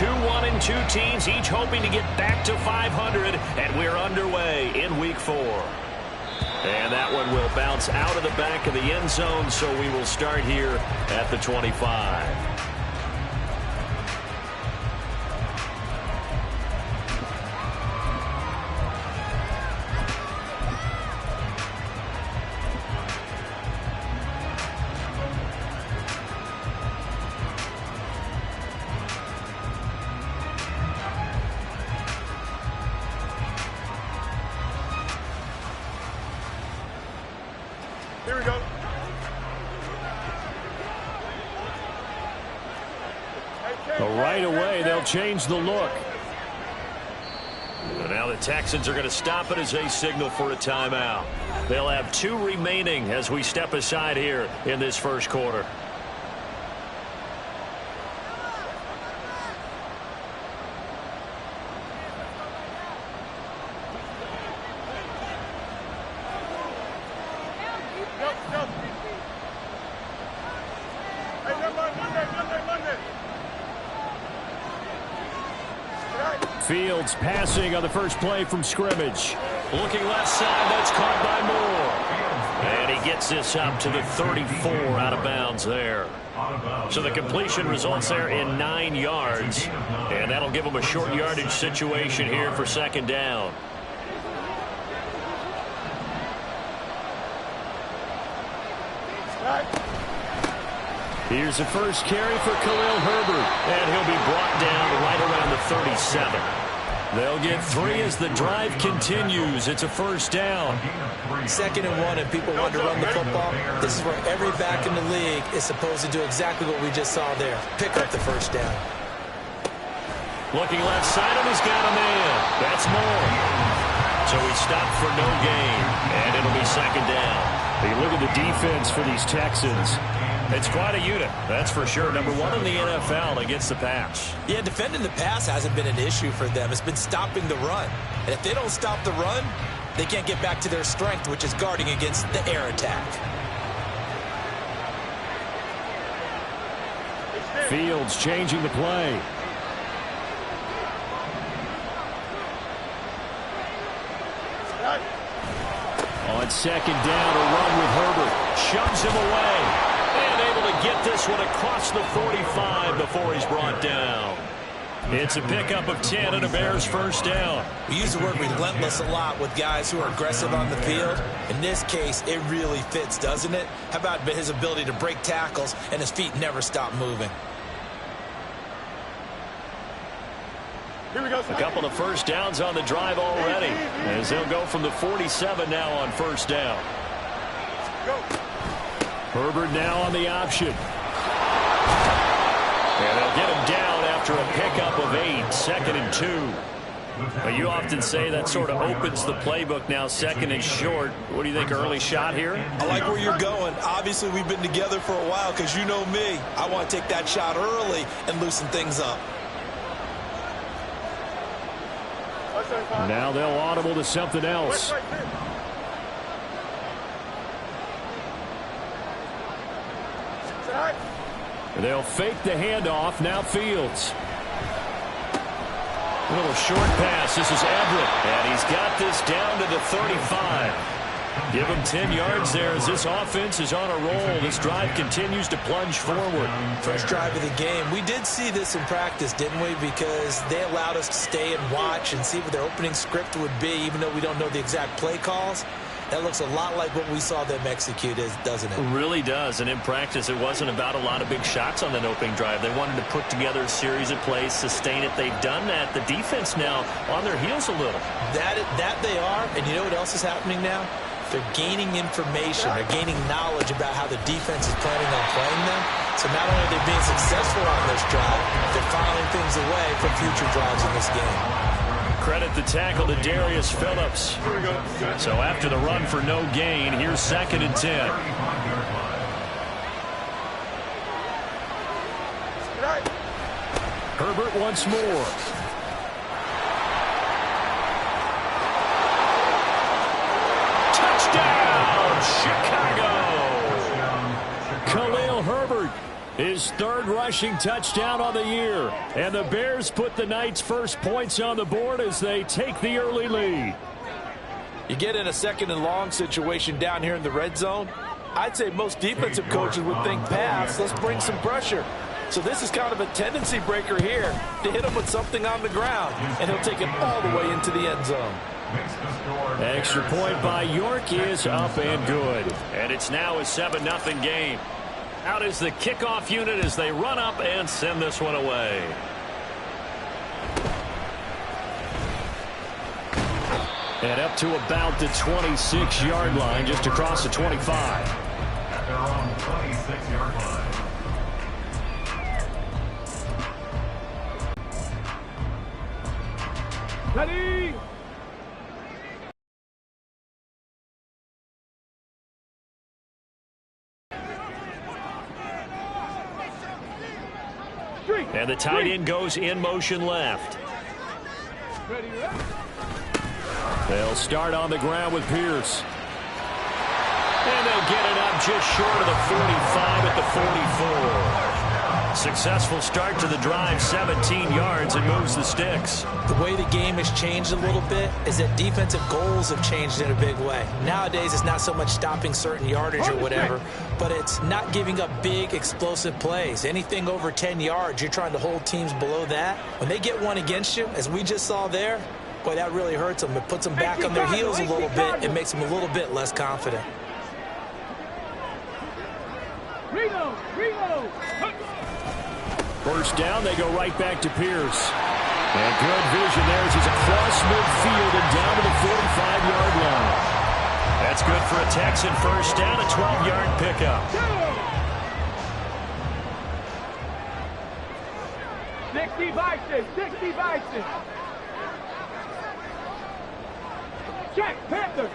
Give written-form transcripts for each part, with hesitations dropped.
2-1 and 2 teams, each hoping to get back to 500, and we're underway in Week 4. And that one will bounce out of the back of the end zone, so we will start here at the 25. Here we go. Right away, they'll change the look. And now the Texans are going to stop it as they signal for a timeout. They'll have 2 remaining as we step aside here in this first quarter. Fields passing on the first play from scrimmage. Looking left side, that's caught by Moore. And he gets this up to the 34 out of bounds there. So the completion results there in 9 yards. And that'll give him a short yardage situation here for second down. Here's the first carry for Khalil Herbert. And he'll be brought down right around the 37. They'll get 3 as the drive continues. It's a first down. 2nd and 1, and people want to run the football. This is where every back in the league is supposed to do exactly what we just saw there. Pick up the first down. Looking left side, and he's got a man. That's Moore. So he stopped for no gain, and it'll be second down. You look at the defense for these Texans. It's quite a unit, that's for sure. Number 1 in the NFL against the pass. Yeah, defending the pass hasn't been an issue for them. It's been stopping the run. And if they don't stop the run, they can't get back to their strength, which is guarding against the air attack. Fields changing the play. On second down, a run with Herbert. Shoves him away. And able to get this one across the 45 before he's brought down. It's a pickup of 10 and a Bears first down. We use the word relentless a lot with guys who are aggressive on the field. In this case, it really fits, doesn't it? How about his ability to break tackles and his feet never stop moving? Here we go. A couple of first downs on the drive already, as they'll go from the 47 now on first down. Go. Herbert now on the option. And they'll get him down after a pickup of 8, 2nd and 2. But you often say that sort of opens the playbook now, 2nd and short. What do you think, early shot here? I like where you're going. Obviously, we've been together for a while because you know me. I want to take that shot early and loosen things up. Now they'll audible to something else. They'll fake the handoff. Now Fields. A little short pass. This is Everett. And he's got this down to the 35. Give him 10 yards there as this offense is on a roll. This drive continues to plunge forward. First drive of the game. We did see this in practice, didn't we? Because they allowed us to stay and watch and see what their opening script would be, even though we don't know the exact play calls. That looks a lot like what we saw them execute, doesn't it? It really does. And in practice, it wasn't about a lot of big shots on that opening drive. They wanted to put together a series of plays, sustain it. They've done that. The defense now on their heels a little. That they are. And you know what else is happening now? They're gaining information. They're gaining knowledge about how the defense is planning on playing them. So not only are they being successful on this drive, they're filing things away for future drives in this game. Credit the tackle to Darius Phillips. So after the run for no gain, here's 2nd and 10. Herbert once more. Touchdown, Chicago! Khalil Herbert His third rushing touchdown on the year. And the Bears put the Knights' first points on the board as they take the early lead. You get in a second and long situation down here in the red zone. I'd say most defensive coaches would think pass. Let's bring some pressure. So this is kind of a tendency breaker here to hit him with something on the ground. And he'll take it all the way into the end zone. Extra point by York is up and good. And it's now a 7-0 game. Out is the kickoff unit as they run up and send this one away. And up to about the 26-yard line, just across the 25. At their own 26-yard line. Ready? And the tight end goes in motion left. They'll start on the ground with Pierce. And they'll get it up just short of the 45 at the 44. Successful start to the drive, 17 yards, and moves the sticks. The way the game has changed a little bit is that defensive goals have changed in a big way. Nowadays, it's not so much stopping certain yardage or whatever, but it's not giving up big, explosive plays. Anything over 10 yards, you're trying to hold teams below that. When they get one against you, as we just saw there, boy, that really hurts them. It puts them back on their heels a little bit. It makes them a little bit less confident. Reload! Reload! First down, they go right back to Pierce. And good vision there as he's across midfield and down to the 45-yard line. That's good for a Texan first down, a 12-yard pickup. 60 Bison! 60 Bison! Check! Panthers!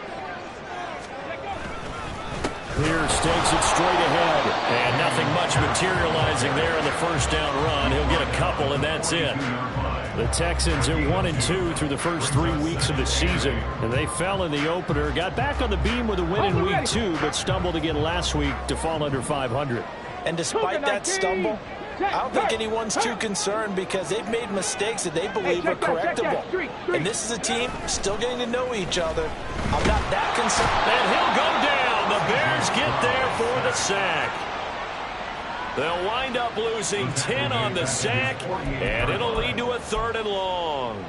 Pierce takes it straight ahead. And nothing much materializing there on the first down run. He'll get a couple, and that's it. The Texans are 1-2 through the first 3 weeks of the season. And they fell in the opener. Got back on the beam with a win in week 2, but stumbled again last week to fall under 500. And despite that stumble, I don't think anyone's too concerned because they've made mistakes that they believe are correctable. And this is a team still getting to know each other. I'm not that concerned. And he'll go down. The Bears get there for the sack. They'll wind up losing 10 on the sack, and it'll lead to a 3rd and long.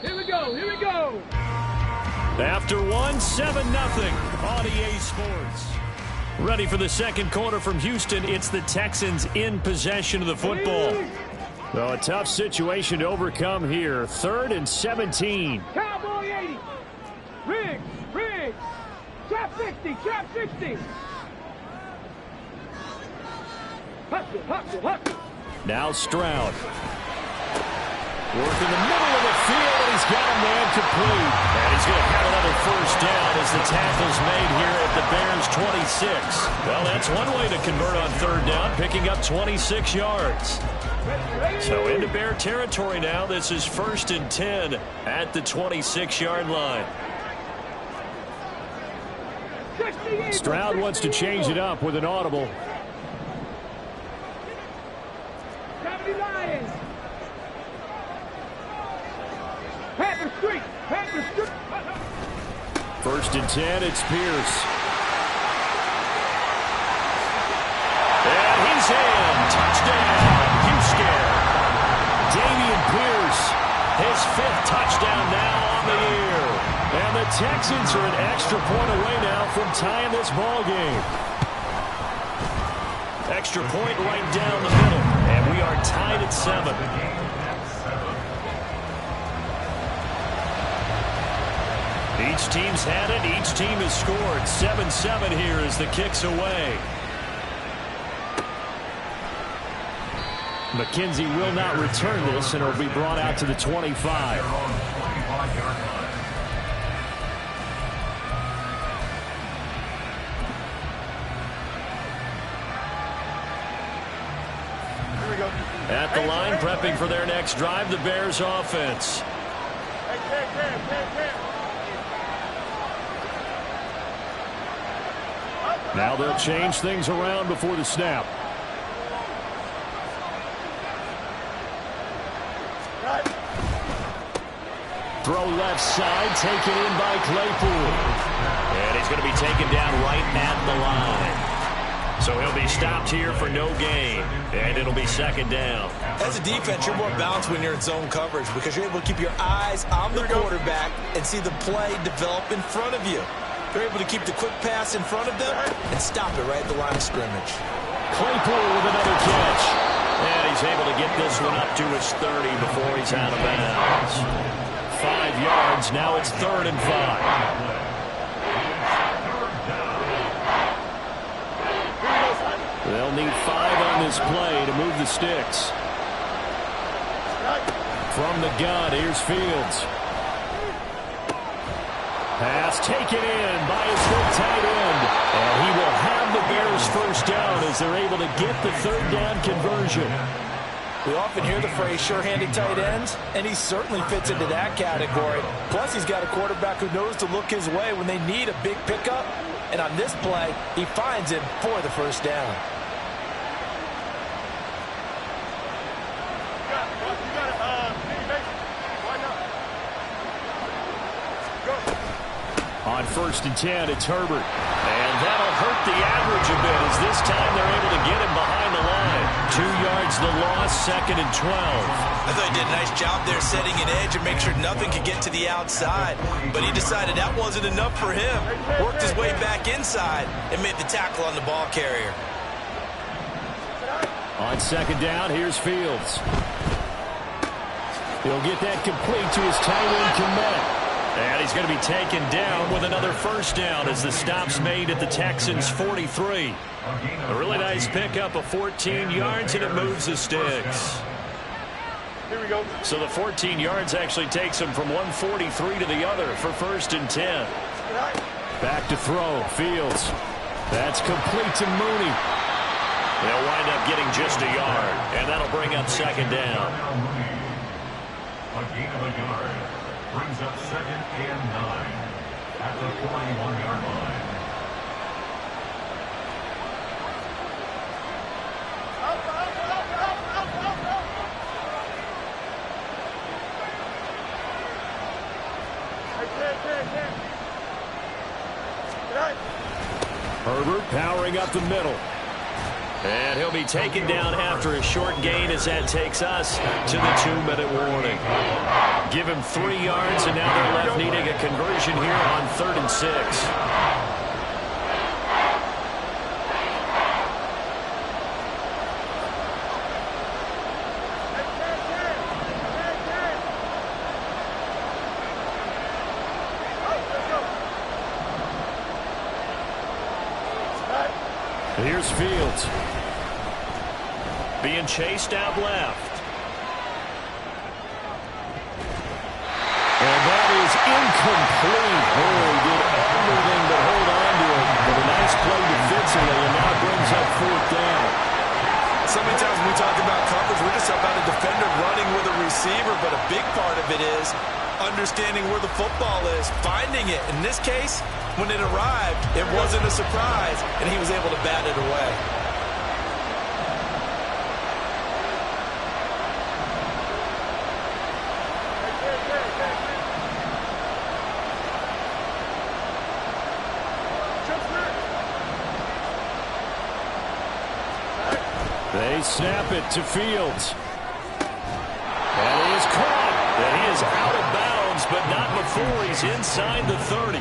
Here we go! Here we go! After one, 7-0 on EA Sports. Ready for the second quarter from Houston. It's the Texans in possession of the football. So a tough situation to overcome here. 3rd and 17. Cowboy 80! Riggs! Riggs! Trap 60! Trap 60! Hustle! Hustle! Hustle! Now Stroud. Work in the middle of the field, and he's got a man complete. And he's going to have another first down as the tackle's made here at the Bears' 26. Well, that's one way to convert on 3rd down, picking up 26 yards. So into Bear territory now. This is 1st and 10 at the 26-yard line. Stroud wants to change it up with an audible. 70 Lions! Panther Street! Panther Street! 1st and 10, it's Pierce. And he's in. Touchdown, Houston. Dameon Pierce, his 5th touchdown now on the year. And the Texans are an extra point away now from tying this ball game. Extra point right down the middle. And we are tied at 7. Each team's had it. Each team has scored. 7-7 here as the kick's away. McKenzie will not return this, and it'll be brought out to the 25. Here we go. At the line, prepping for their next drive, the Bears offense. Now they'll change things around before the snap. Throw left side, taken in by Claypool. And he's going to be taken down right at the line. So he'll be stopped here for no gain. And it'll be second down. As a defense, you're more balanced when you're in zone coverage because you're able to keep your eyes on the quarterback and see the play develop in front of you. They're able to keep the quick pass in front of them and stop it right at the line of scrimmage. Claypool with another catch. And he's able to get this one up to his 30 before he's out of bounds. 5 yards. Now it's 3rd and 5. They'll need 5 on this play to move the sticks. From the gun, here's Fields. Pass taken in by his good tight end. And he will have the Bears first down as they're able to get the 3rd down conversion. We often hear the phrase sure-handed tight ends, and he certainly fits into that category. Plus, he's got a quarterback who knows to look his way when they need a big pickup. And on this play, he finds him for the first down. On 1st and 10, it's Herbert. And that'll hurt the average a bit as this time they're able to get him behind the line. 2 yards the loss, 2nd and 12. I thought he did a nice job there setting an edge and make sure nothing could get to the outside. But he decided that wasn't enough for him. Worked his way back inside and made the tackle on the ball carrier. On 2nd down, here's Fields. He'll get that complete to his tight end Kmet. And he's going to be taken down with another first down as the stop's made at the Texans' 43. A really nice pickup of 14 yards, and it moves the sticks. Here we go. So the 14 yards actually takes him from 143 to the other for 1st and 10. Back to throw, Fields. That's complete to Mooney. They'll wind up getting just a yard, and that'll bring up 2nd down. A gain of a yard. Brings up 2nd and 9 at the 41-yard line. Herbert powering up the middle. And he'll be taken down after a short gain as that takes us to the 2-minute warning. Give him 3 yards, and now they're left needing a conversion here on 3rd and 6. Here's Fields. Being chased out left. And that is incomplete. Oh, he did everything but hold on to it. But a nice play defensively, and now brings up 4th down. So many times when we talk about coverage, we're just about a defender running with a receiver, but a big part of it is understanding where the football is, finding it. In this case, when it arrived, it wasn't a surprise, and he was able to bat it away. They snap it to Fields. And he is caught. And he is out of bounds, but not before he's inside the 30.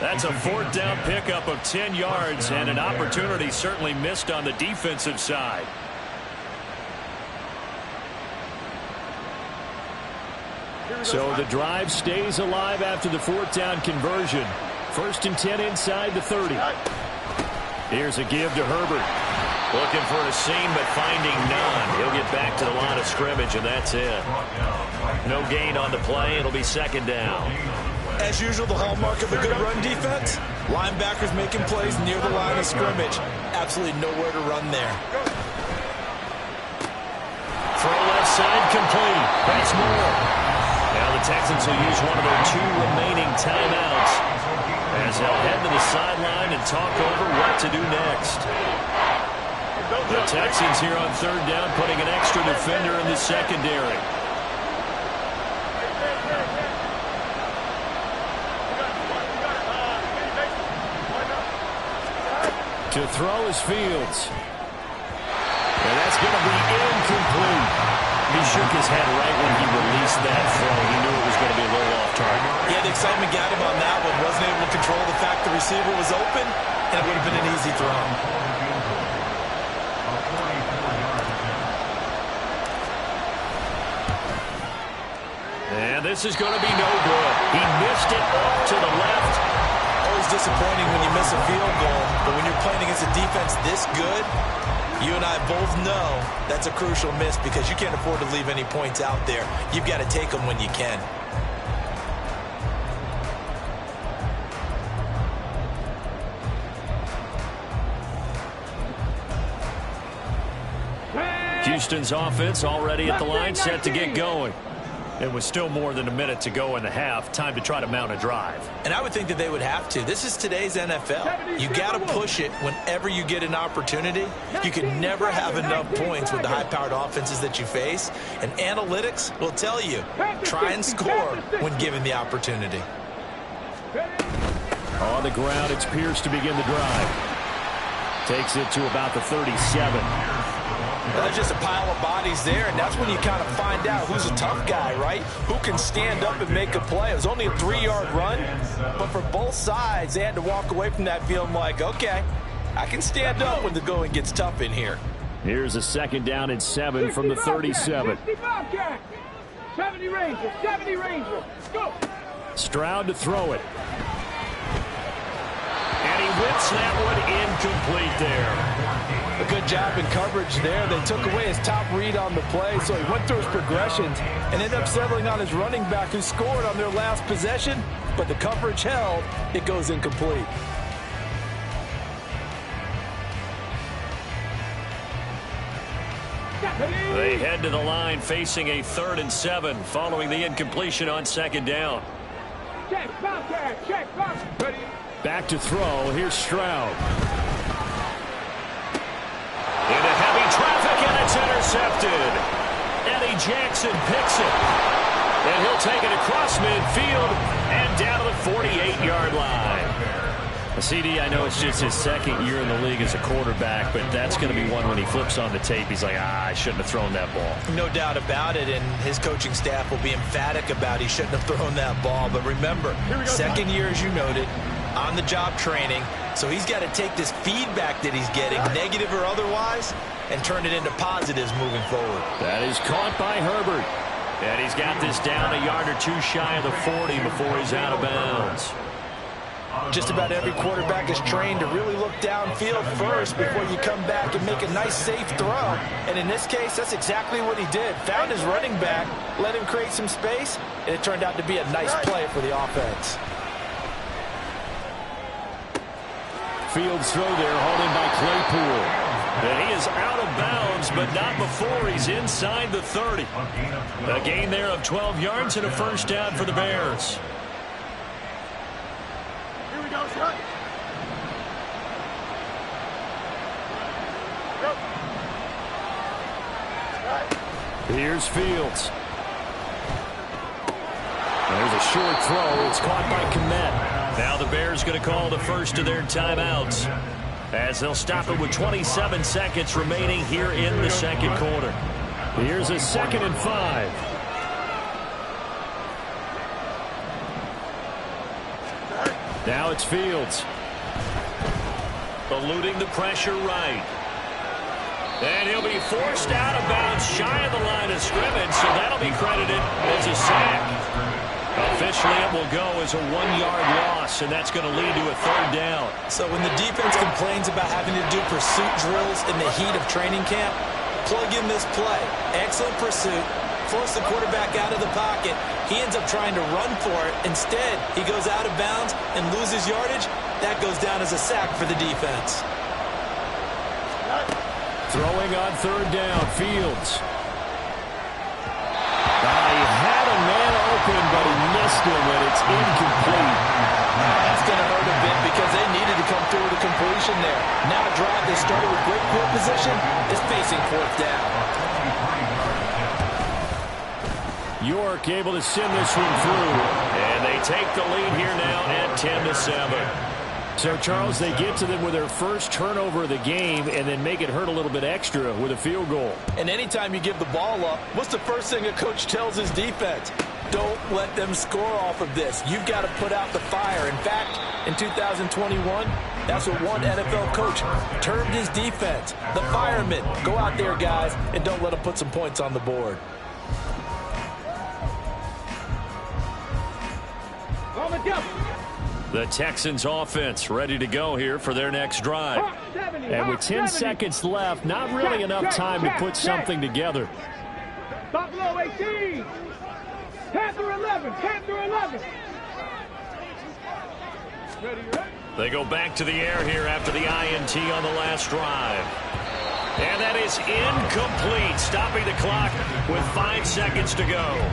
That's a 4th down pickup of 10 yards and an opportunity certainly missed on the defensive side. So the drive stays alive after the 4th down conversion. 1st and 10 inside the 30. Here's a give to Herbert. Looking for a seam, but finding none. He'll get back to the line of scrimmage, and that's it. No gain on the play. It'll be 2nd down. As usual, the hallmark of a good run defense, linebackers making plays near the line of scrimmage. Absolutely nowhere to run there. Throw left side complete. That's more. Now the Texans will use one of their 2 remaining timeouts as they'll head to the sideline and talk over what to do next. The Texans here on 3rd down putting an extra defender in the secondary. To throw is Fields. And that's going to be incomplete. He shook his head right when he released that throw. He knew it was going to be a little off target. Yeah, the excitement got him on that one. Wasn't able to control the fact the receiver was open, and it would have been an easy throw. And this is going to be no good. He missed it off to the left. Always disappointing when you miss a field goal, but when you're playing against a defense this good, you and I both know that's a crucial miss because you can't afford to leave any points out there. You've got to take them when you can. Houston's offense already at the line, set to get going. And with still more than a minute to go in the half, time to try to mount a drive. And I would think that they would have to. This is today's NFL. You got to push it whenever you get an opportunity. You can never have enough points with the high-powered offenses that you face. And analytics will tell you, try and score when given the opportunity. On the ground, it's Pierce to begin the drive. Takes it to about the 37. There's just a pile of bodies there, and that's when you kind of find out who's a tough guy, right? Who can stand up and make a play. It was only a 3-yard run, but for both sides, they had to walk away from that feeling like, okay, I can stand up when the going gets tough in here. Here's a 2nd down and 7 from the 37. 70 Rangers, 70 Rangers. Go. Stroud to throw it. And he whips that one incomplete there. A good job in coverage there. They took away his top read on the play, so he went through his progressions and ended up settling on his running back who scored on their last possession, but the coverage held. It goes incomplete. They head to the line facing a 3rd and 7 following the incompletion on 2nd down. Check, Bobcat, check, Bobcat. Back to throw. Here's Stroud. Into heavy traffic, and it's intercepted. Eddie Jackson picks it. And he'll take it across midfield and down to the 48-yard line. CD, I know it's just his 2nd year in the league as a quarterback, but that's going to be one when he flips on the tape. He's like, I shouldn't have thrown that ball. No doubt about it, and his coaching staff will be emphatic about he shouldn't have thrown that ball. But remember, 2nd year, as you noted, on-the-job training. So he's got to take this feedback that he's getting, negative or otherwise, and turn it into positives moving forward. That is caught by Herbert. And he's got this down a yard or 2 shy of the 40 before he's out of bounds. Just about every quarterback is trained to really look downfield first before you come back and make a nice, safe throw. And in this case, that's exactly what he did. Found his running back, let him create some space, and it turned out to be a nice play for the offense. Fields throw there, hauled in by Claypool. And he is out of bounds, but not before he's inside the 30. A gain there of 12 yards and a 1st down for the Bears. Here we go, Scott. Here's Fields. There's a short throw. It's caught by Kmet. Now the Bears going to call the first of their timeouts as they'll stop it with 27 seconds remaining here in the 2nd quarter. Here's a 2nd and 5. Now it's Fields. Eluding the pressure right. And he'll be forced out of bounds shy of the line of scrimmage, so that'll be credited as a sack. Officially, it will go as a 1-yard loss, and that's going to lead to a 3rd down. So when the defense complains about having to do pursuit drills in the heat of training camp, plug in this play. Excellent pursuit. Force the quarterback out of the pocket. He ends up trying to run for it. Instead, he goes out of bounds and loses yardage. That goes down as a sack for the defense. Throwing on 3rd down, Fields. He had a man open, but him, and it's incomplete. That's going to hurt a bit because they needed to come through with a completion there. Now a drive that started with great field position is facing fourth down. York able to send this one through, and they take the lead here now at 10-7. So, Charles, they get to them with their first turnover of the game and then make it hurt a little bit extra with a field goal. And anytime you give the ball up, what's the first thing a coach tells his defense? Don't let them score off of this. You've got to put out the fire. In fact, in 2021, that's what one NFL coach termed his defense. The firemen. Go out there, guys, and don't let them put some points on the board. The Texans offense ready to go here for their next drive. And with 10 seconds left, not really enough time to put something together. Buffalo 18. Panther 11. Panther 11. They go back to the air here after the INT on the last drive. And that is incomplete, stopping the clock with 5 seconds to go.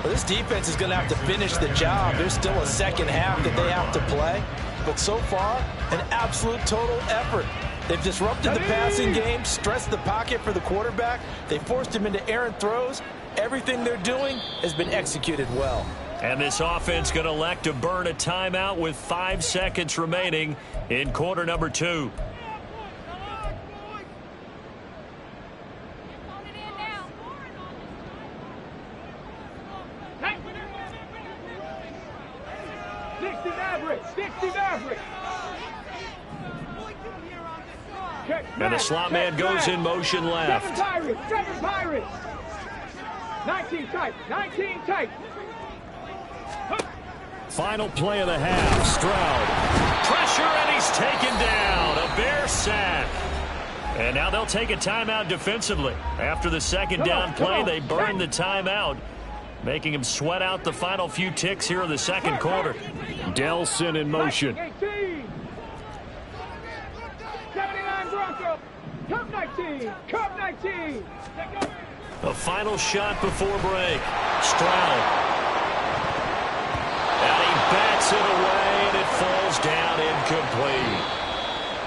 Well, this defense is going to have to finish the job. There's still a second half that they have to play. But so far, an absolute total effort. They've disrupted the passing game, stressed the pocket for the quarterback. They forced him into errant throws. Everything they're doing has been executed well. And this offense going to elect to burn a timeout with 5 seconds remaining in quarter number 2. And the slot man goes in motion left. 7 Pirates. 19 tight. 19 tight. Final play of the half. Stroud. Pressure, and he's taken down. A Bear sack. And now they'll take a timeout defensively. After the second down play, they burn the timeout, making him sweat out the final few ticks here in the second quarter. Delson in motion. 79 Bronco. Cup 19. Cup 19. A final shot before break. Stroud. And he bats it away, and it falls down incomplete.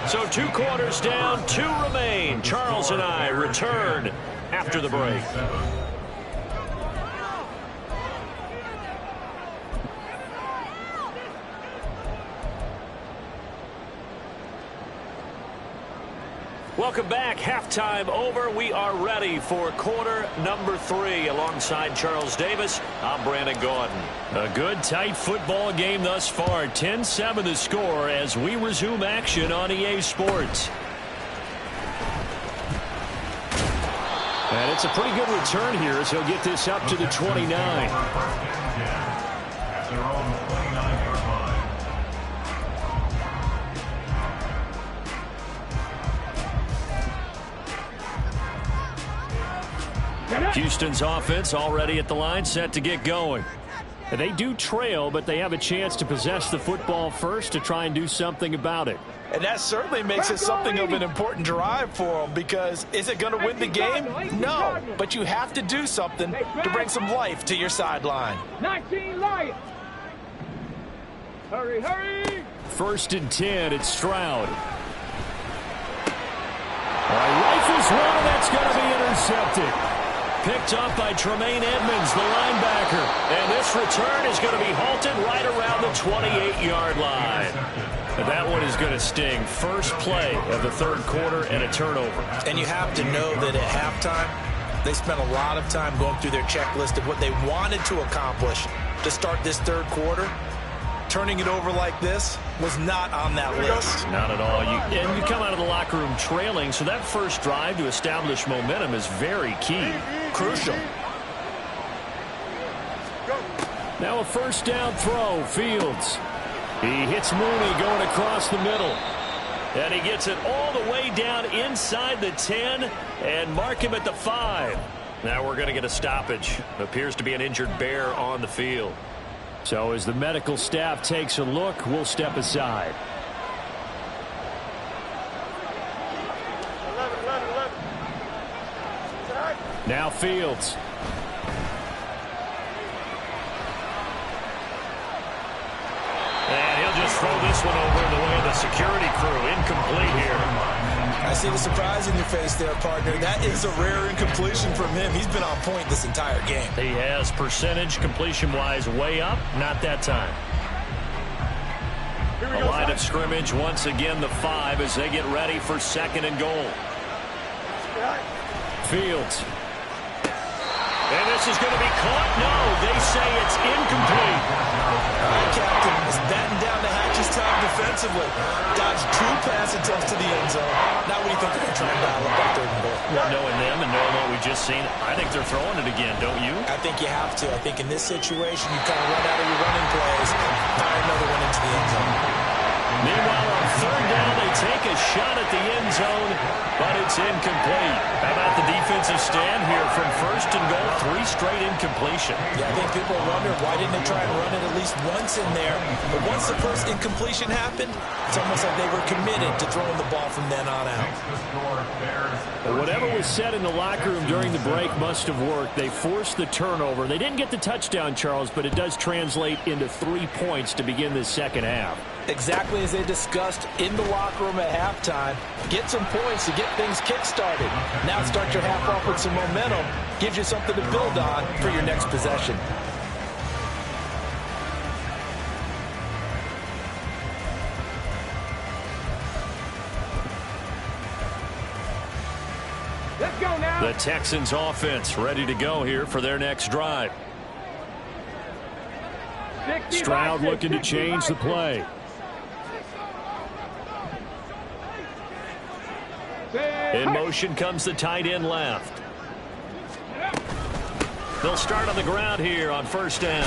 So 2 quarters down, 2 remain. Charles and I return after the break. Welcome back. Halftime over. We are ready for quarter number 3. Alongside Charles Davis, I'm Brandon Gordon. A good, tight football game thus far. 10-7 the score as we resume action on EA Sports. And it's a pretty good return here as he'll get this up to the 29. Houston's offense already at the line, set to get going. They do trail, but they have a chance to possess the football first to try and do something about it. And that certainly makes it something of an important drive for them, because is it going to win the game? No, but you have to do something to bring some life to your sideline. 19 Lions. Hurry, hurry. 1st and 10, it's Stroud. Rifles one, that's going to be intercepted. Picked off by Tremaine Edmonds, the linebacker. And this return is going to be halted right around the 28-yard line. That one is going to sting. First play of the third quarter and a turnover. And you have to know that at halftime, they spent a lot of time going through their checklist of what they wanted to accomplish to start this third quarter. Turning it over like this was not on that list. Not at all. And you come out of the locker room trailing, so that first drive to establish momentum is very key. Crucial. Now a first down throw. Fields. He hits Mooney going across the middle. And he gets it all the way down inside the 10 and mark him at the 5. Now we're going to get a stoppage. Appears to be an injured Bear on the field. So as the medical staff takes a look, we'll step aside. 11. Now Fields. throw this one over in the way of the security crew. Incomplete here. I see the surprise in your face there, partner. That is a rare incompletion from him. He's been on point this entire game. He has percentage completion-wise way up. Not that time. A line of scrimmage once again the 5 as they get ready for 2nd and goal. Fields. And this is going to be caught. No, they say it's incomplete. All right, Captain, is batting down the hatches time defensively. Dodged 2 pass attempts to the end zone. Now what do you think they're going to try and dial up on 3rd and goal? Well, knowing them and knowing what we just seen, I think they're throwing it again, don't you? I think you have to. I think in this situation, you kind of run out of your running plays, fire another one into the end zone. Meanwhile, on 3rd down, they take a shot at the end zone, but it's incomplete. How about the defensive stand here from 1st and goal? 3 straight incompletion. Yeah, I think people wonder why didn't they try and run it at least once in there. But once the first incompletion happened, it's almost like they were committed to throwing the ball from then on out. Well, whatever was said in the locker room during the break must have worked. They forced the turnover. They didn't get the touchdown, Charles, but it does translate into 3 points to begin the 2nd half. Exactly as they discussed in the locker room at halftime. Get some points to get things kick-started. Now start your half off with some momentum. Gives you something to build on for your next possession. Let's go now. The Texans offense ready to go here for their next drive. Stroud looking to change the play. In motion comes the tight end left. They'll start on the ground here on 1st down.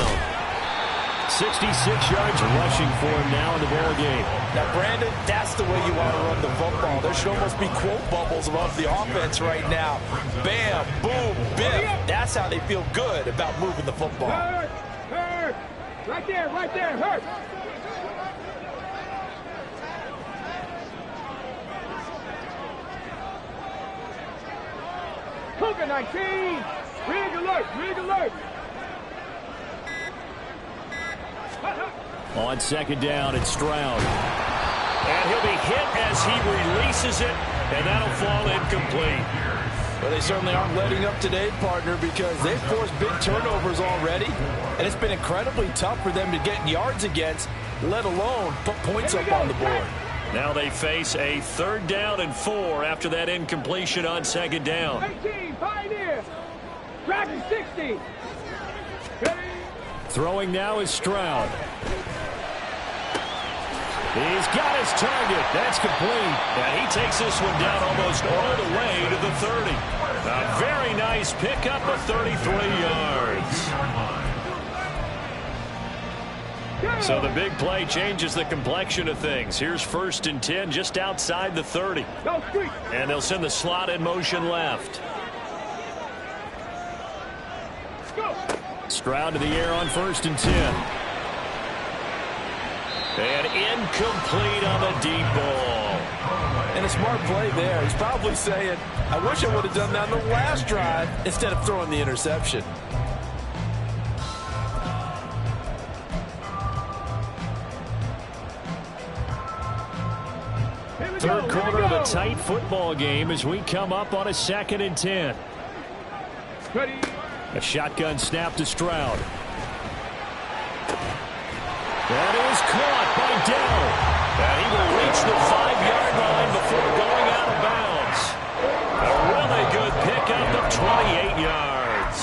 66 yards rushing for him now in the ball game. Now, Brandon, that's the way you want to run the football. There should almost be quote bubbles above the offense right now. Bam, boom, biff. That's how they feel good about moving the football. Hurt, hurt. Right there, hurt. Cougar 19. Rig alert. On 2nd down, it's Stroud. And he'll be hit as he releases it, and that'll fall incomplete. Well, they certainly aren't letting up today, partner, because they've forced big turnovers already, and it's been incredibly tough for them to get yards against, let alone put points up on the board. Now they face a 3rd down and 4 after that incompletion on 2nd down. 18, Pioneer. Dragon 60. Throwing now is Stroud. He's got his target. That's complete. And he takes this one down almost all the way to the 30. A very nice pickup of 33 yards. So the big play changes the complexion of things. Here's 1st and 10 just outside the 30. And they'll send the slot in motion left. Stroud to the air on 1st and 10. And incomplete on the deep ball. And a smart play there. He's probably saying, I wish I would have done that on the last drive instead of throwing the interception. Third quarter of a tight football game as we come up on a 2nd and 10. Ready. A shotgun snap to Stroud. That is caught by Dell. And he will reach the 5-yard line before going out of bounds. A really good pickup of 28 yards.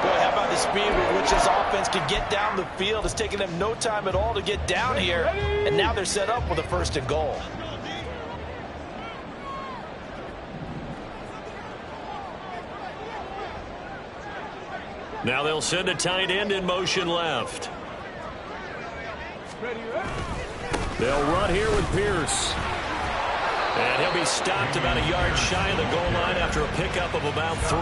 Boy, how about the speed with which this offense can get down the field? It's taking them no time at all to get down here. And now they're set up with a 1st and goal. Now they'll send a tight end in motion left. They'll run here with Pierce. And he'll be stopped about a yard shy of the goal line after a pickup of about 3.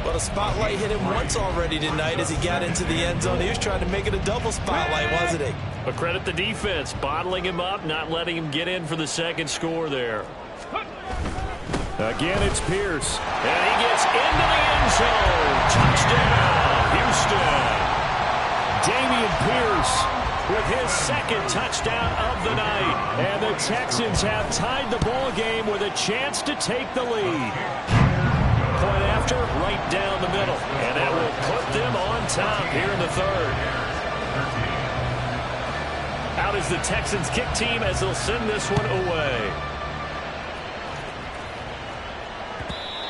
Well, the spotlight hit him once already tonight as he got into the end zone. He was trying to make it a double spotlight, wasn't he? But credit the defense, bottling him up, not letting him get in for the 2nd score there. Again, it's Pierce. And he gets into the end zone. Touchdown, Houston. Dameon Pierce with his second touchdown of the night. And the Texans have tied the ball game with a chance to take the lead. Point after, right down the middle. And that will put them on top here in the third. Out is the Texans kick team as they'll send this one away.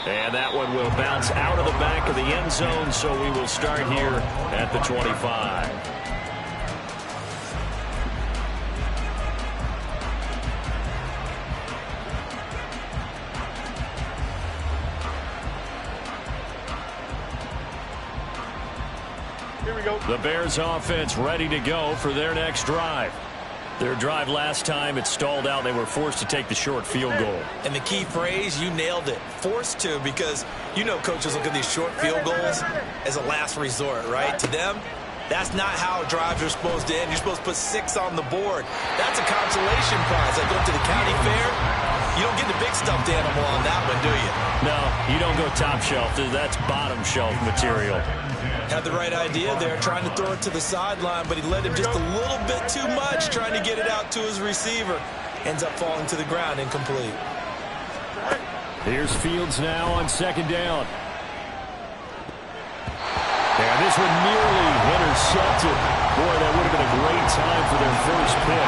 And that one will bounce out of the back of the end zone, so we will start here at the 25. Here we go. The Bears offense ready to go for their next drive. Their drive last time, it stalled out. They were forced to take the short field goal. And the key phrase, you nailed it. Forced to, because you know coaches look at these short field goals as a last resort, right? To them, that's not how drives are supposed to end. You're supposed to put 6 on the board. That's a consolation prize. Like going to the county fair, you don't get the big stuffed animal on that one, do you? No, you don't go top shelf. That's bottom shelf material. Had the right idea there, trying to throw it to the sideline, but he led him just a little bit too much, trying to get it out to his receiver. Ends up falling to the ground, incomplete. Here's Fields now on second down. And this one nearly intercepted. Boy, that would have been a great time for their first pick,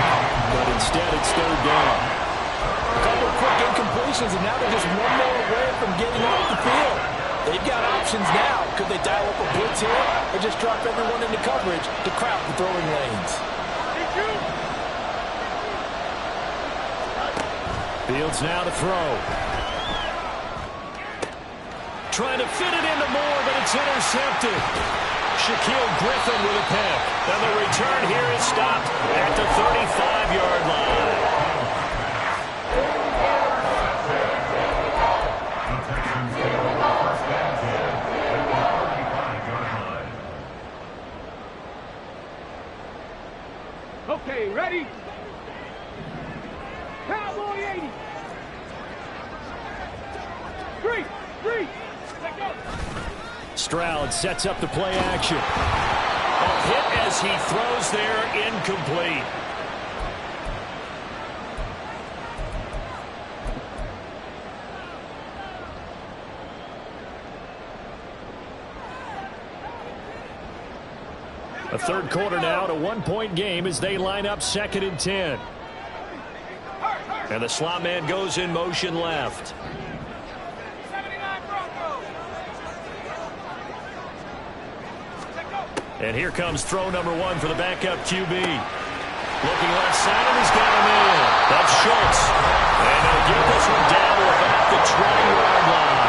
but instead it's third down. A couple of quick incompletions, and now they're just one more away from getting off the field. They've got options now. Could they dial up a blitz here or just drop everyone into coverage to crowd the throwing lanes? Fields now to throw. Trying to fit it into Moore, but it's intercepted. Shaquille Griffin with a pick. And the return here is stopped at the 35-yard line. Okay, ready? Cowboy 80. 3. Let go. Stroud sets up the play action. A hit as he throws there, incomplete. A third quarter now, to 1-point game as they line up 2nd and 10. And the slot man goes in motion left. 79 Broncos. Let go. And here comes throw number 1 for the backup QB. Looking left side, and he's got him in. That's Schultz. And they'll get this one down to about the 20-yard line.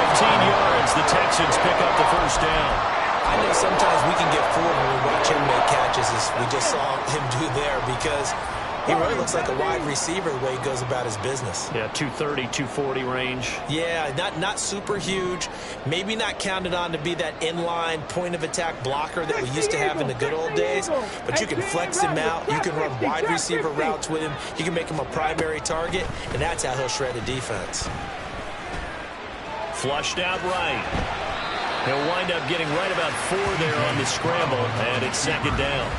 15 yards, the Texans pick up the first down. I know sometimes we can get fooled when we watch him make catches, as we just saw him do there, because he really looks like a wide receiver the way he goes about his business. Yeah, 230, 240 range. Yeah, not super huge. Maybe not counted on to be that inline point-of-attack blocker that we used to have in the good old days, but you can flex him out. You can run wide receiver routes with him. You can make him a primary target, and that's how he'll shred a defense. Flushed out right. He'll wind up getting right about 4 there on the scramble, and it's 2nd down.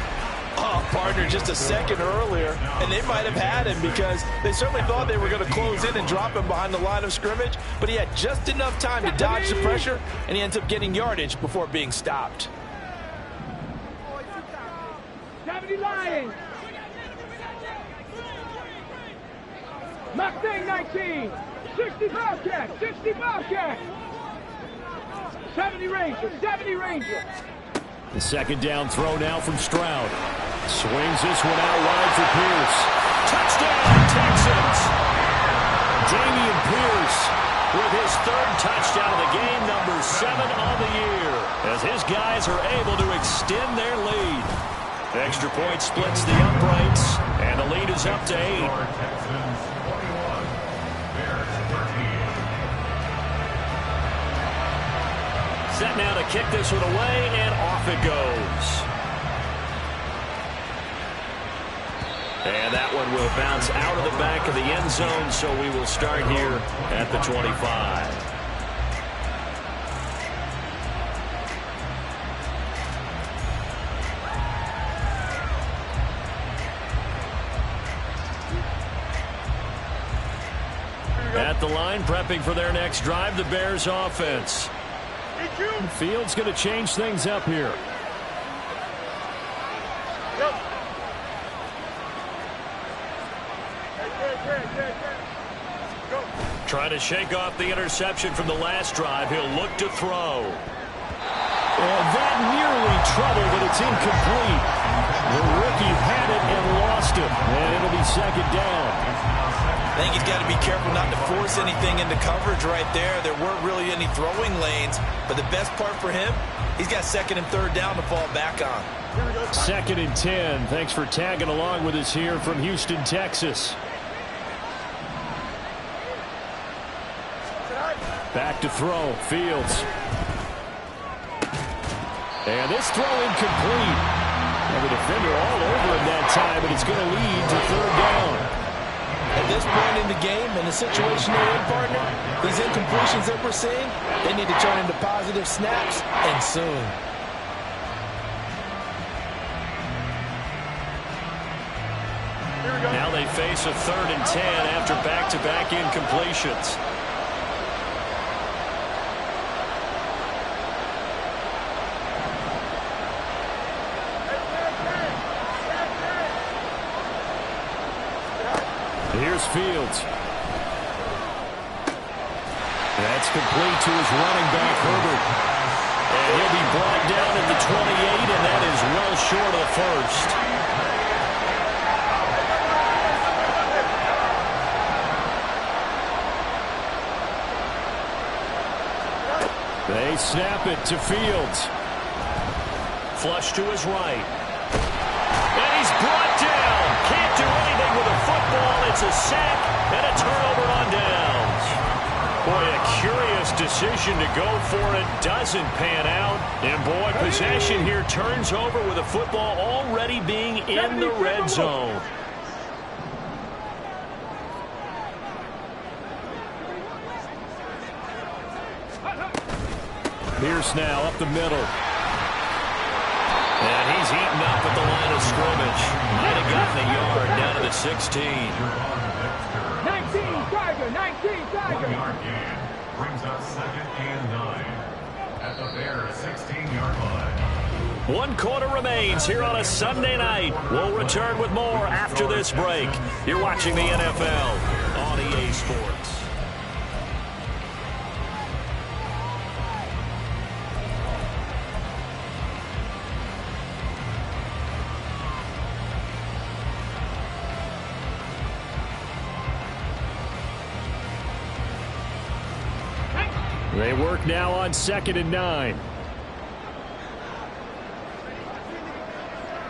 Oh, partner, just a second earlier, and they might have had him because they certainly thought they were going to close in and drop him behind the line of scrimmage, but he had just enough time to dodge the pressure, and he ends up getting yardage before being stopped. 70 Lions. Mustang 19. 60 Bobcat. 60 Bobcat. 70 Ranger. The second down throw now from Stroud. Swings this one out wide for Pierce. Touchdown, Texans! Dameon Pierce with his 3rd touchdown of the game, number 7 on the year, as his guys are able to extend their lead. Extra point splits the uprights, and the lead is up to 8. Set now to kick this one away, and off it goes. And that one will bounce out of the back of the end zone, so we will start here at the 25. the line, prepping for their next drive, the Bears offense. Fields going to change things up here. Trying to shake off the interception from the last drive. He'll look to throw. And that nearly trouble, but it's incomplete. The rookie had it and lost it. And it'll be second down. I think he's got to be careful not to force anything into coverage right there. There weren't really any throwing lanes. But the best part for him, he's got second and third down to fall back on. Second and 10. Thanks for tagging along with us here from Houston, Texas. Back to throw. Fields. And this throw incomplete. And the defender all over him that time, and it's going to lead to third down. At this point in the game, in the situation they're in, partner, these incompletions that we're seeing, they need to turn into positive snaps, and soon. Now they face a third and 10 after back-to-back incompletions. Here's Fields. That's complete to his running back, Herbert. And he'll be brought down at the 28, and that is well short of the first. They snap it to Fields. Flush to his right. And he's brought down. Can't do anything with a football. It's a sack and a turnover on downs. Boy, a curious decision to go for it. Doesn't pan out. And boy, possession here turns over with a football already being in the red zone. Pierce now up the middle. And he's eaten up at the line of scrimmage. Might have gotten a yard down to the 16. 19, Tiger, 19, Tiger. 1-yard gain brings up second and 9 at the Bears' 16-yard line. 1 quarter remains here on a Sunday night. We'll return with more after this break. You're watching the NFL on EA Sports. They work now on second and 9.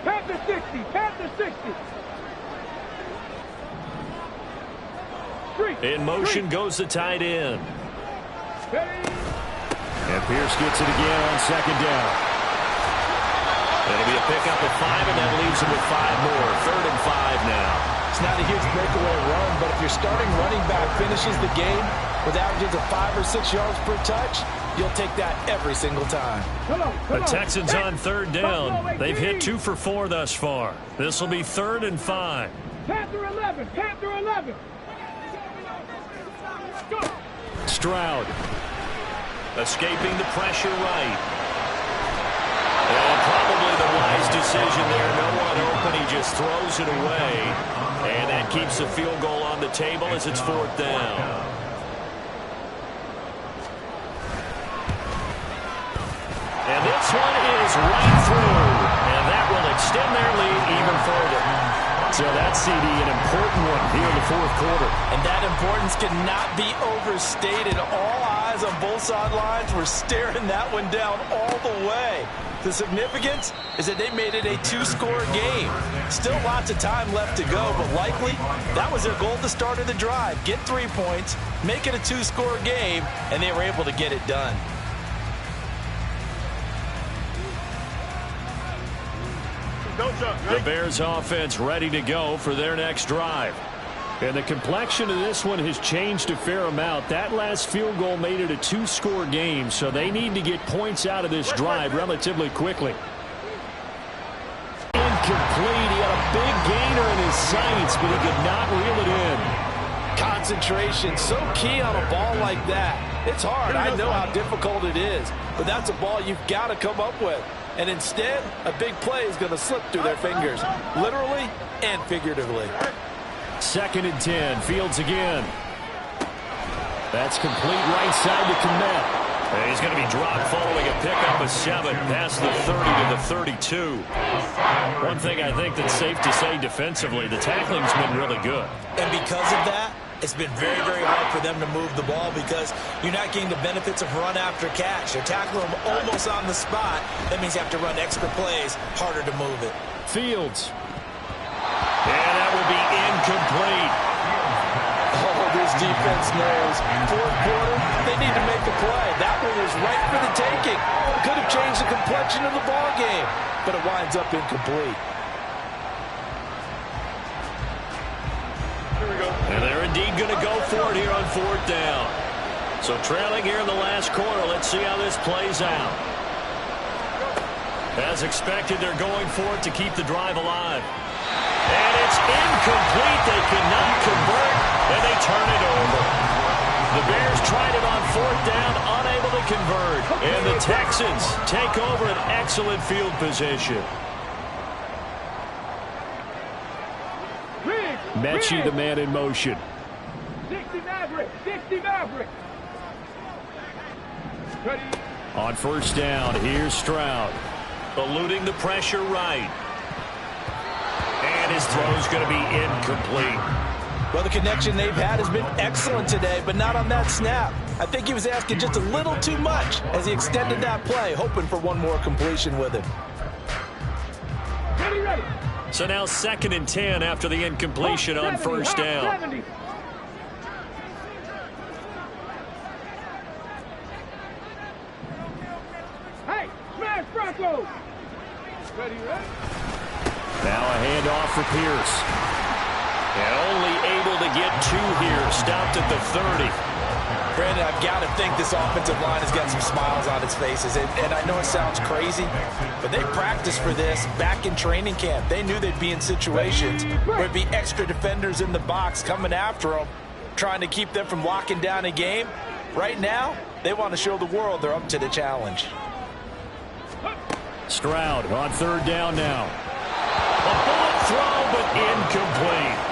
Panther 60, Panther 60. In motion goes the tight end. And Pierce gets it again on second down. It'll be a pickup of 5, and that leaves him with 5 more. 3rd and 5 now. It's not a huge breakaway run, but if your starting running back finishes the game with averages of 5 or 6 yards per touch, you'll take that every single time. The Texans on 3rd down. They've hit 2 for 4 thus far. This will be 3rd and 5. Panther 11, Panther 11. Stroud. Escaping the pressure right. And probably the wise decision there. No one open. He just throws it away. And that keeps the field goal on the table as it's 4th down. And this one is right through. And that will extend their lead even further. So that's, CD, an important one here in the 4th quarter. And that importance cannot be overstated. All eyes on both sidelines were staring that one down all the way. The significance is that they made it a 2-score game. Still lots of time left to go, but likely that was their goal at the start of the drive. Get 3 points, make it a 2-score game, and they were able to get it done. The Bears offense ready to go for their next drive. And the complexion of this one has changed a fair amount. That last field goal made it a 2-score game, so they need to get points out of this drive relatively quickly. Incomplete. He had a big gainer in his sights, but he could not reel it in. Concentration, so key on a ball like that. It's hard. I know how difficult it is, but that's a ball you've got to come up with. And instead, a big play is going to slip through their fingers, literally and figuratively. 2nd and 10. Fields again. That's complete right side to Kmet. And he's going to be dropped following a pickup of 7 past the 30 to the 32. One thing I think that's safe to say defensively, the tackling's been really good. And because of that, it's been very, very hard for them to move the ball because you're not getting the benefits of run after catch. They're tackling them almost on the spot. That means you have to run extra plays, harder to move it. Fields. And that will be incomplete. Oh, this defense knows. 4th quarter, they need to make a play. That one was right for the taking. Could have changed the complexion of the ball game, but it winds up incomplete. Here we go. And they're indeed going to go for it here on 4th down. So trailing here in the last quarter, let's see how this plays out. As expected, they're going for it to keep the drive alive. And it's incomplete. They cannot convert, and they turn it over. The Bears tried it on 4th down, unable to convert. And the Texans take over an excellent field position. Mechie, the man in motion. 60 Maverick. 60 Maverick. Ready. On 1st down, here's Stroud. Eluding the pressure right. And his throw's going to be incomplete. Well, the connection they've had has been excellent today, but not on that snap. I think he was asking just a little too much as he extended that play, hoping for one more completion with it. Ready, ready. So now 2nd and 10 after the incompletion on 1st down. 70. Hey, smash Broncos. Ready, ready. Now a handoff for Pierce. And only able to get 2 here. Stopped at the 30. Brandon, I've got to think this offensive line has got some smiles on its faces. And I know it sounds crazy, but they practiced for this back in training camp. They knew they'd be in situations where it'd be extra defenders in the box coming after them, trying to keep them from locking down a game. Right now, they want to show the world they're up to the challenge. Stroud on 3rd down now. A bullet throw, but incomplete.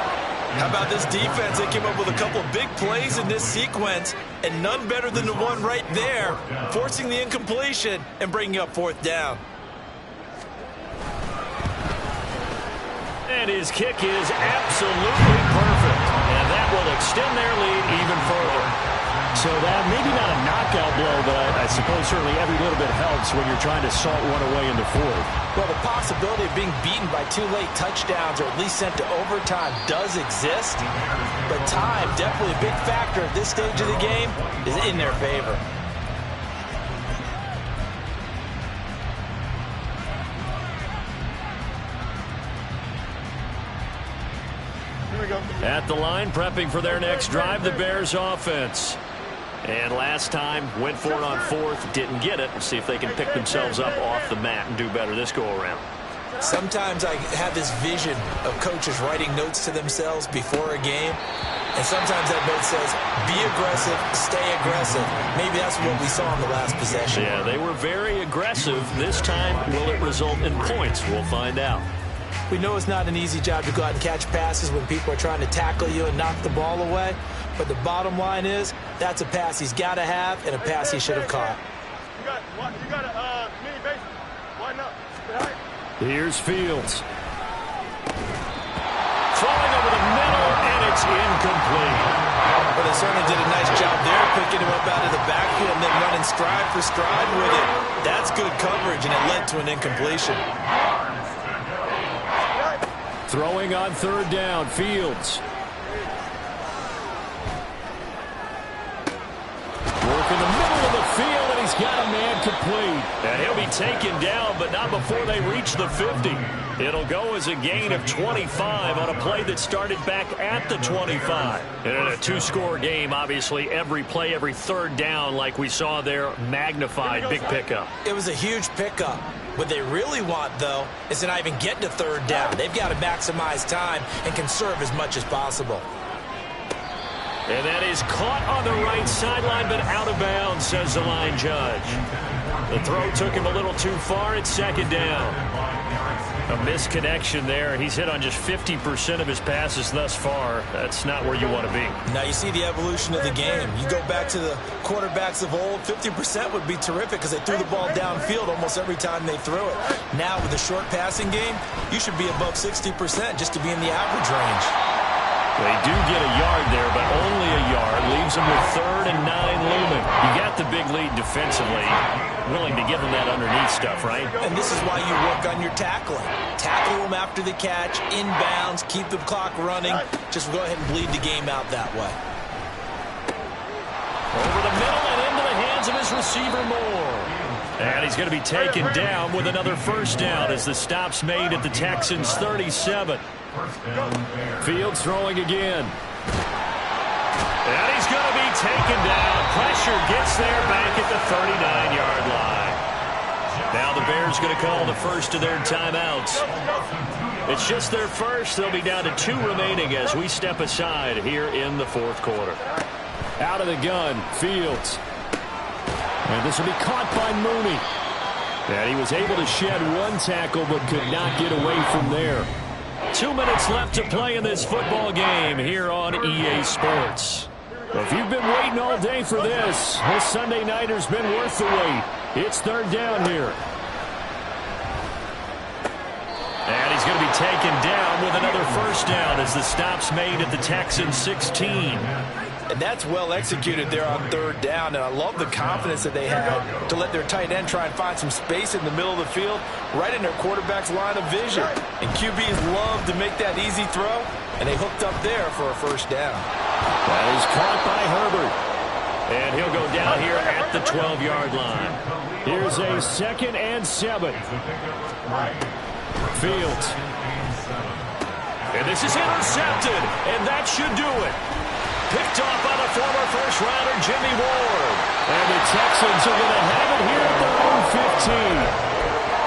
How about this defense? They came up with a couple big plays in this sequence, and none better than the one right there, forcing the incompletion and bringing up 4th down. And his kick is absolutely perfect. And that will extend their lead even further. So that maybe not a knockout blow, but I suppose certainly every little bit helps when you're trying to salt one away in the 4th. Well, the possibility of being beaten by 2 late touchdowns or at least sent to overtime does exist, but time, definitely a big factor at this stage of the game, is in their favor. Here we go. At the line, prepping for their next drive, the Bears offense. And last time, went for it on 4th, didn't get it. We'll see if they can pick themselves up off the mat and do better this go-around. Sometimes I have this vision of coaches writing notes to themselves before a game, and sometimes that note says, be aggressive, stay aggressive. Maybe that's what we saw in the last possession. Yeah, they were very aggressive. This time, will it result in points? We'll find out. We know it's not an easy job to go out and catch passes when people are trying to tackle you and knock the ball away. But the bottom line is, that's a pass he's got to have and a pass he should have caught. You got a mini base. Why not? Here's Fields. Throwing over the middle, and it's incomplete. But they certainly did a nice job there, picking him up out of the backfield and then running stride for stride with it. That's good coverage, and it led to an incompletion. Throwing on 3rd down, Fields. Work in the middle of the field, and he's got a man complete. And he'll be taken down, but not before they reach the 50. It'll go as a gain of 25 on a play that started back at the 25. And in a 2-score game, obviously, every play, every 3rd down, like we saw there, magnified, big pickup. It was a huge pickup. What they really want, though, is to not even get to 3rd down. They've got to maximize time and conserve as much as possible. And that is caught on the right sideline, but out of bounds, says the line judge. The throw took him a little too far. It's second down. A misconnection there. He's hit on just 50% of his passes thus far. That's not where you want to be. Now you see the evolution of the game. You go back to the quarterbacks of old, 50% would be terrific because they threw the ball downfield almost every time they threw it. Now with the short passing game, you should be above 60% just to be in the average range. They do get a yard there, but only a yard. Leaves them with 3rd and 9 looming. You got the big lead defensively. Willing to give them that underneath stuff, right? And this is why you work on your tackling. Tackle them after the catch, inbounds, keep the clock running. Just go ahead and bleed the game out that way. Over the middle and into the hands of his receiver, Moore. And he's going to be taken down with another first down as the stop's made at the Texans' 37. Fields throwing again. And he's going to be taken down. Pressure gets there back at the 39-yard line. Now the Bears going to call the first of their timeouts. It's just their first. They'll be down to 2 remaining as we step aside here in the 4th quarter. Out of the gun, Fields. And this will be caught by Mooney. And he was able to shed 1 tackle but could not get away from there. 2 minutes left to play in this football game here on EA Sports. If you've been waiting all day for this Sunday nighter's been worth the wait. It's 3rd down here. And he's going to be taken down with another first down as the stop's made at the Texans' 16. And that's well executed there on 3rd down. And I love the confidence that they had to let their tight end try and find some space in the middle of the field, right in their quarterback's line of vision. And QBs love to make that easy throw, and they hooked up there for a first down. That is caught by Herbert. And he'll go down here at the 12-yard line. Here's a 2nd and 7. Fields. And this is intercepted, and that should do it. Picked off by the former first-rounder, Jimmy Ward. And the Texans are going to have it here at their own 15.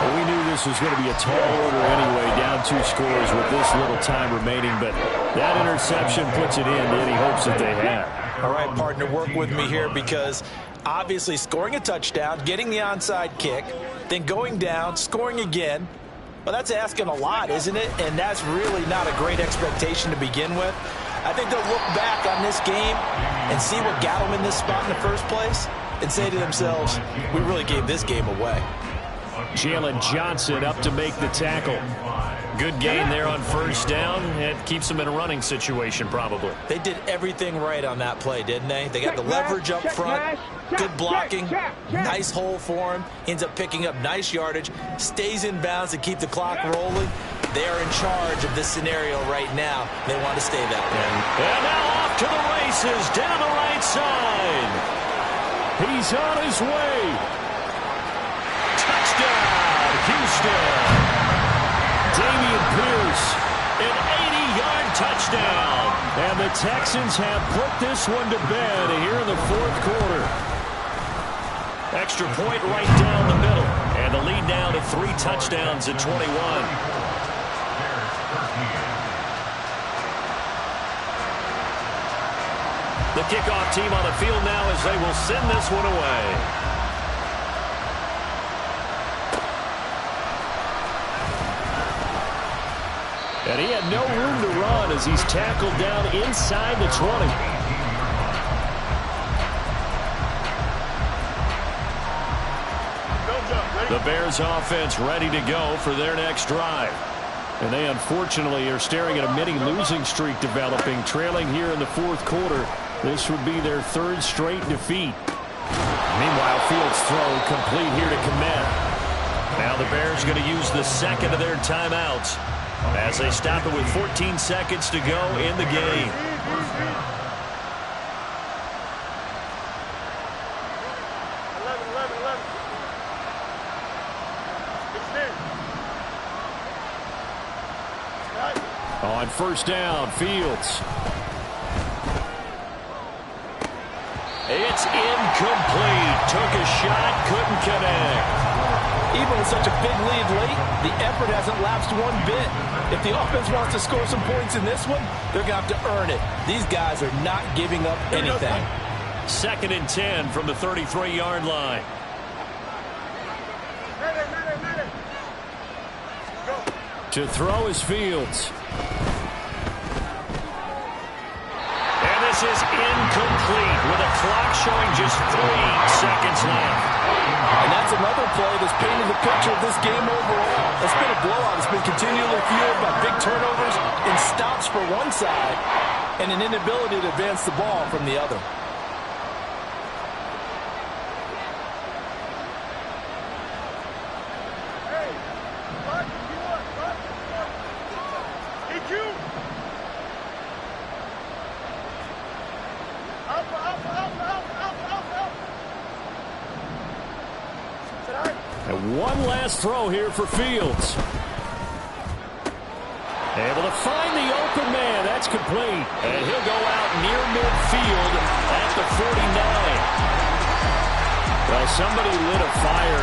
Well, we knew this was going to be a tall order anyway, down 2 scores with this little time remaining, but that interception puts it in to any hopes that they had. All right, partner, work with me here because obviously scoring a touchdown, getting the onside kick, then going down, scoring again, well, that's asking a lot, isn't it? And that's really not a great expectation to begin with. I think they'll look back on this game and see what got them in this spot in the first place and say to themselves, we really gave this game away. Jalen Johnson up to make the tackle. Good gain there on first down. It keeps them in a running situation probably. They did everything right on that play, didn't they? They got the leverage up front, good blocking, nice hole for him, ends up picking up nice yardage, stays in bounds to keep the clock rolling. They are in charge of this scenario right now. They want to stay that way. And now off to the races down the right side. He's on his way. Touchdown, Houston. Dameon Pierce, an 80-yard touchdown. And the Texans have put this one to bed here in the 4th quarter. Extra point right down the middle. And the lead now to 3 touchdowns at 21. The kickoff team on the field now as they will send this one away. And he had no room to run as he's tackled down inside the 20. The Bears offense ready to go for their next drive. And they unfortunately are staring at a mini losing streak developing, trailing here in the 4th quarter. This would be their 3rd straight defeat. Meanwhile, Fields' throw complete here to Kmet. Now the Bears going to use the 2nd of their timeouts as they stop it with 14 seconds to go in the game. On first down, Fields. It's incomplete. Took a shot, couldn't connect. Even with such a big lead late, the effort hasn't lapsed one bit. If the offense wants to score some points in this one, they're going to have to earn it. These guys are not giving up anything. 2nd and 10 from the 33-yard line. To throw is Fields. And this is incomplete with a clock showing just 3 seconds left. And that's another play that's painted the picture of this game overall. It's been a blowout. It's been continually fueled by big turnovers and stops for one side and an inability to advance the ball from the other. And one last throw here for Fields. Able to find the open man. That's complete. And he'll go out near midfield at the 49. Well, somebody lit a fire